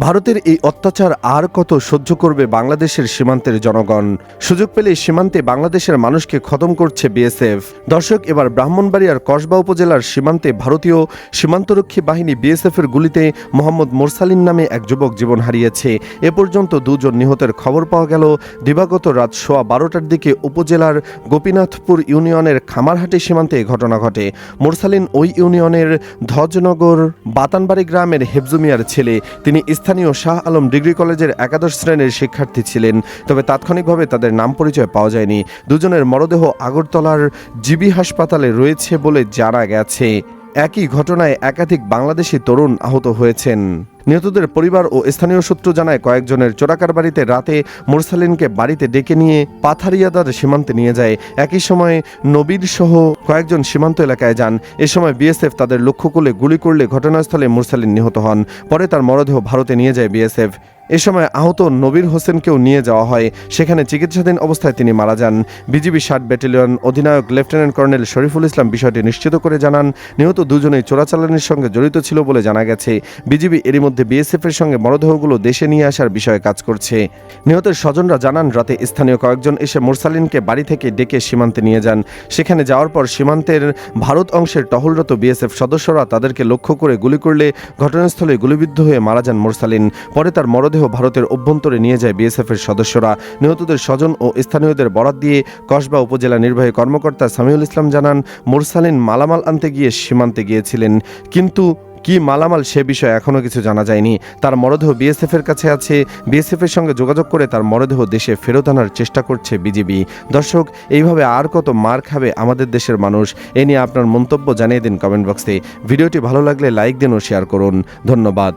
ভারতের এই অত্যাচার আর কত সহ্য করবে বাংলাদেশের সীমান্তের জনগণ? সুযোগ পেলে সীমান্তে বাংলাদেশের মানুষকে খতম করছে বিএসএফ। দর্শক, এবার ব্রাহ্মণবাড়িয়ার কসবা উপজেলার সীমান্তে ভারতীয় সীমান্তরক্ষী বাহিনী বিএসএফের গুলিতে মোহাম্মদ মোরসালিন নামে এক যুবক জীবন হারিয়েছে। এ পর্যন্ত 2 জন নিহতের খবর পাওয়া গেল। দিবাগত রাত 12:15টার দিকে উপজেলার গোপীনাথপুর ইউনিয়নের খামারহাটি সীমান্তে ঘটনা ঘটে। মোরসালিন ওই ইউনিয়নের ধ্বজনগর বাতানবাড়ি গ্রামের হেফজু মিয়ার ছেলে। তিনি স্থানীয় শাহ আলম ডিগ্রি কলেজের একাদশ শ্রেণীর শিক্ষার্থী ছিলেন। তবে তাৎক্ষণিকভাবে তাদের নাম পরিচয় পাওয়া যায়নি। দুজনের মরদেহ আগরতলার জিবি হাসপাতালে রয়েছে বলে জানা গেছে। একই ঘটনায় একাধিক বাংলাদেশি তরুণ আহত হয়েছেন। নিহতদের পরিবার ও স্থানীয় সূত্র জানায়, কয়েকজনের চোরাকারবারিতে রাতে মোরসালিনকে বাড়িতে ডেকে নিয়ে পাথারিয়াদার সীমান্তে নিয়ে যায়। একই সময় নবীর সহ কয়েকজন সীমান্ত এলাকায় যান। এ সময় বিএসএফ তাদের লক্ষ্য করলে গুলি করলে ঘটনাস্থলে মোরসালিন নিহত হন। পরে তার মরদেহ ভারতে নিয়ে যায় বিএসএফ। এ সময় আহত নবীর হোসেনকেও নিয়ে যাওয়া হয়। সেখানে চিকিৎসাধীন অবস্থায় তিনি মারা যান। বিজিবি 60 ব্যাটালিয়ন অধিনায়ক লেফটেন্যান্ট কর্নেল শরীফুল ইসলাম বিষয়টি নিশ্চিত করে জানান, নিহত দুজনেই চোরাচালানির সঙ্গে জড়িত ছিল বলে জানা গেছে। বিজিবি এরই মধ্যে বিএসএফের সঙ্গে মরদেহগুলো দেশে নিয়ে আসার বিষয়ে কাজ করছে। নিহতের স্বজনরা জানান, রাতে স্থানীয় কয়েকজন এসে মোরসালিনকে বাড়ি থেকে ডেকে সীমান্তে নিয়ে যান। সেখানে যাওয়ার পর সীমান্তের ভারত অংশের টহলরত বিএসএফ সদস্যরা তাদেরকে লক্ষ্য করে গুলি করলে ঘটনাস্থলে গুলিবিদ্ধ হয়ে মারা যান মোরসালিন। পরে তার মরদেহ ভারতের অভ্যন্তরে নিয়ে যায় বিএসএফের সদস্যরা। নিহতদের স্বজন ও স্থানীয়দের বরাত দিয়ে কসবা উপজেলা নির্বাহী কর্মকর্তা সামিউল ইসলাম জানান, মোরসালিন মালামাল আনতে গিয়ে সীমান্তে গিয়েছিলেন, কিন্তু কি মালামাল সে বিষয়ে এখনও কিছু জানা যায়নি। তার মরদেহ বিএসএফের কাছে আছে। বিএসএফের সঙ্গে যোগাযোগ করে তার মরদেহ দেশে ফেরত আনার চেষ্টা করছে বিজিবি। দর্শক, এইভাবে আর কত মার খাবে আমাদের দেশের মানুষ? এ নিয়ে আপনার মন্তব্য জানিয়ে দিন কমেন্ট বক্সে। ভিডিওটি ভালো লাগলে লাইক দিন ও শেয়ার করুন। ধন্যবাদ।